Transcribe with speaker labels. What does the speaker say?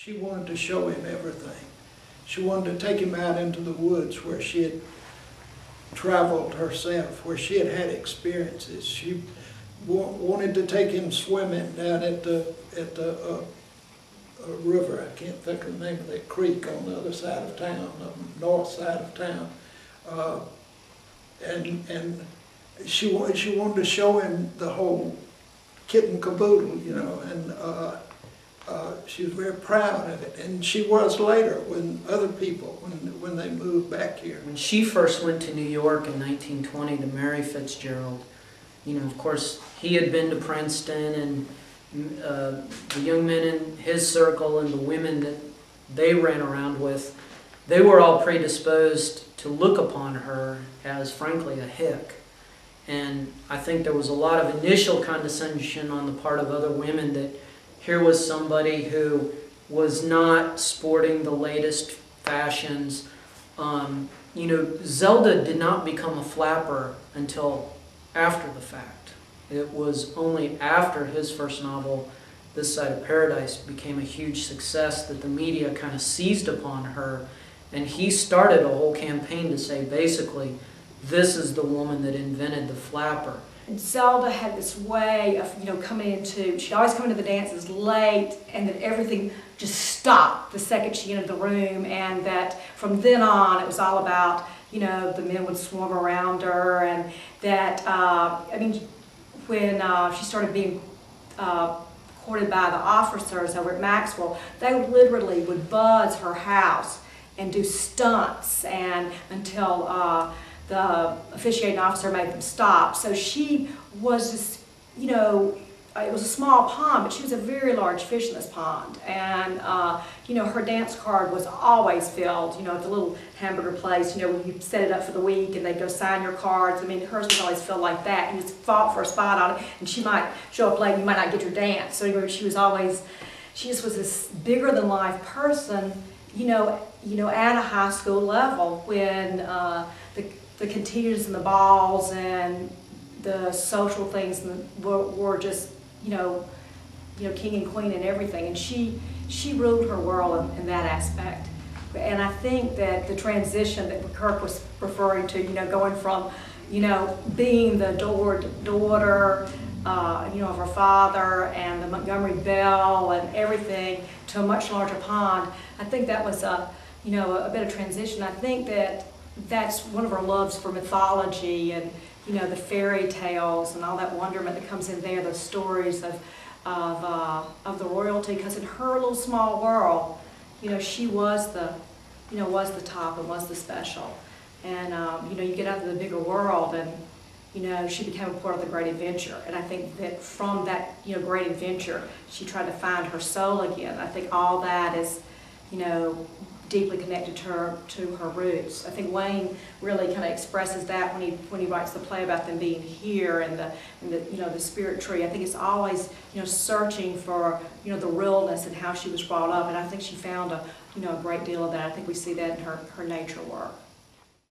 Speaker 1: She wanted to show him everything. She wanted to take him out into the woods where she had traveled herself, where she had had experiences. She wanted to take him swimming down at the river. I can't think of the name of that creek on the other side of town, the north side of town. And she wanted to show him the whole kit and caboodle, you know, and she was very proud of it. And she was later when other people, when they moved back here.
Speaker 2: When she first went to New York in 1920 to marry Fitzgerald, you know, of course, he had been to Princeton, and the young men in his circle and the women that they ran around with, they were all predisposed to look upon her as, frankly, a hick. And I think there was a lot of initial condescension on the part of other women that here was somebody who was not sporting the latest fashions. You know, Zelda did not become a flapper until after the fact. It was only after his first novel, This Side of Paradise, became a huge success that the media kind of seized upon her, and he started a whole campaign to say, basically, this is the woman that invented the flapper.
Speaker 3: Zelda had this way of, you know, coming into, she'd always come into the dances late, and that everything just stopped the second she entered the room, and that from then on it was all about, you know, the men would swarm around her, and that, I mean, when she started being courted by the officers over at Maxwell, they literally would buzz her house and do stunts, and until the officiating officer made them stop. So she was just, you know, it was a small pond, but she was a very large fish in this pond. And, you know, her dance card was always filled, you know, at the little hamburger place, you know, when you set it up for the week and they'd go sign your cards. I mean, hers was always filled like that. You just fought for a spot on it, and she might show up late, you might not get your dance. So anyway, she was always, she just was this bigger than life person, you know, at a high school level, when the continues and the balls and the social things were just, you know, king and queen and everything. And she ruled her world in that aspect. And I think that the transition that Kirk was referring to, you know, going from, you know, being the adored daughter, you know, of her father and the Montgomery Belle and everything, to a much larger pond, I think that was you know, a bit of transition. I think that that's one of her loves for mythology and, you know, the fairy tales and all that wonderment that comes in there, those stories of the royalty, because in her little small world, you know, she was the, you know, was the top and was the special. And, you know, you get out to the bigger world and, you know, she became a part of the great adventure. And I think that from that, you know, great adventure, she tried to find her soul again. I think all that is, you know, deeply connected to her roots. I think Wayne really kind of expresses that when he writes the play about them being here and the you know, the spirit tree. I think it's always, you know, searching for, you know, the realness and how she was brought up, and I think she found a, you know, a great deal of that. I think we see that in her nature work.